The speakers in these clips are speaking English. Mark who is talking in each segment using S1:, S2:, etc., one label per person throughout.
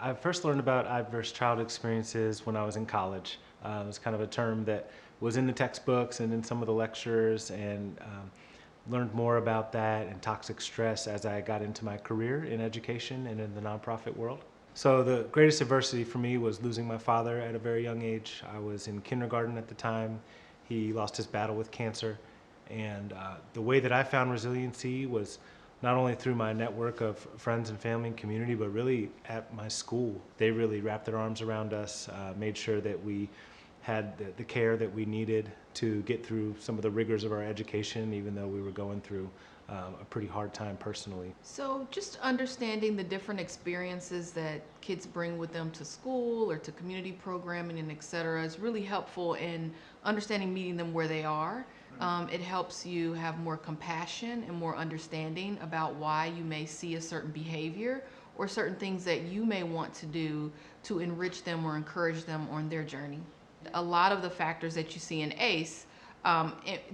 S1: I first learned about adverse childhood experiences when I was in college. It was kind of a term that was in the textbooks and in some of the lectures, and learned more about that and toxic stress as I got into my career in education and in the nonprofit world. So the greatest adversity for me was losing my father at a very young age. I was in kindergarten at the time. He lost his battle with cancer. And the way that I found resiliency was not only through my network of friends and family and community, but really at my school. They really wrapped their arms around us, made sure that we had the care that we needed to get through some of the rigors of our education, even though we were going through a pretty hard time personally.
S2: So just understanding the different experiences that kids bring with them to school or to community programming and et cetera is really helpful in understanding meeting them where they are. It helps you have more compassion and more understanding about why you may see a certain behavior or certain things that you may want to do to enrich them or encourage them on their journey. A lot of the factors that you see in ACE,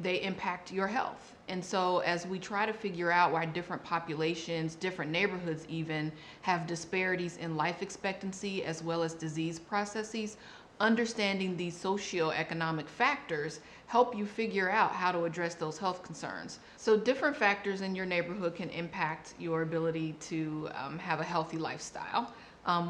S2: they impact your health. And so as we try to figure out why different populations, different neighborhoods even, have disparities in life expectancy as well as disease processes, understanding these socioeconomic factors help you figure out how to address those health concerns. So different factors in your neighborhood can impact your ability to have a healthy lifestyle.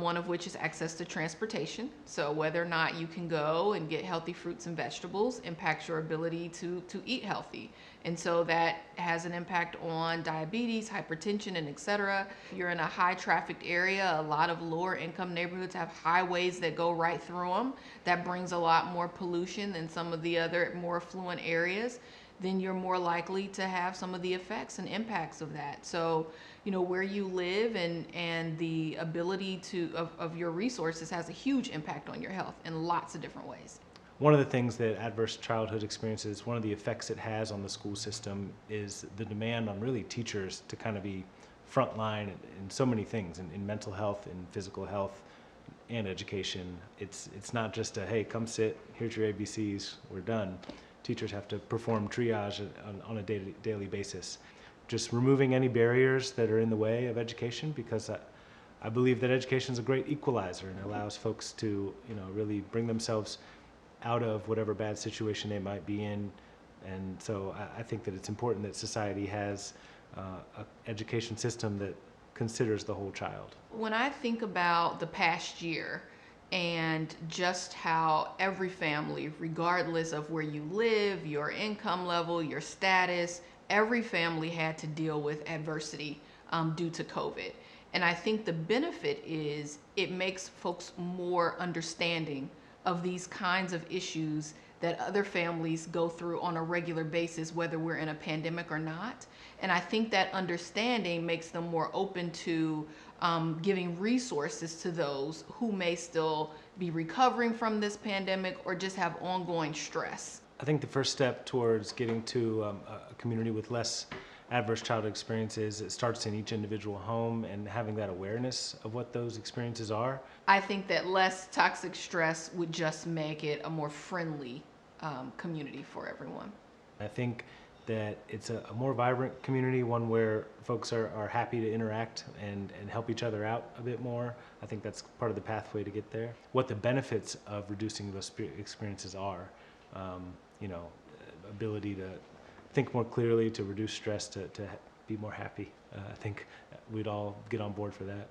S2: One of which is access to transportation. So whether or not you can go and get healthy fruits and vegetables impacts your ability to eat healthy. And so that has an impact on diabetes, hypertension, and et cetera. If you're in a high trafficked area, a lot of lower income neighborhoods have highways that go right through them. That brings a lot more pollution than some of the other more affluent areas. Then you're more likely to have some of the effects and impacts of that. So, where you live and the ability of your resources has a huge impact on your health in lots of different ways.
S1: One of the things that adverse childhood experiences, one of the effects it has on the school system is the demand on really teachers to kind of be frontline in so many things, in mental health, in physical health, and education. It's not just a, hey, come sit, here's your ABCs, we're done. Teachers have to perform triage on a daily basis. Just removing any barriers that are in the way of education, because I believe that education is a great equalizer and allows folks to really bring themselves out of whatever bad situation they might be in. And so I think that it's important that society has an education system that considers the whole child.
S2: When I think about the past year and just how every family, regardless of where you live, your income level, your status, every family had to deal with adversity due to COVID. And I think the benefit is it makes folks more understanding of these kinds of issues that other families go through on a regular basis, whether we're in a pandemic or not. And I think that understanding makes them more open to giving resources to those who may still be recovering from this pandemic or just have ongoing stress.
S1: I think the first step towards getting to a community with less adverse childhood experiences, it starts in each individual home and having that awareness of what those experiences are.
S2: I think that less toxic stress would just make it a more friendly community for everyone.
S1: I think that it's a more vibrant community, one where folks are happy to interact and help each other out a bit more. I think that's part of the pathway to get there. What the benefits of reducing those experiences are, ability to think more clearly, to reduce stress, to be more happy. I think we'd all get on board for that.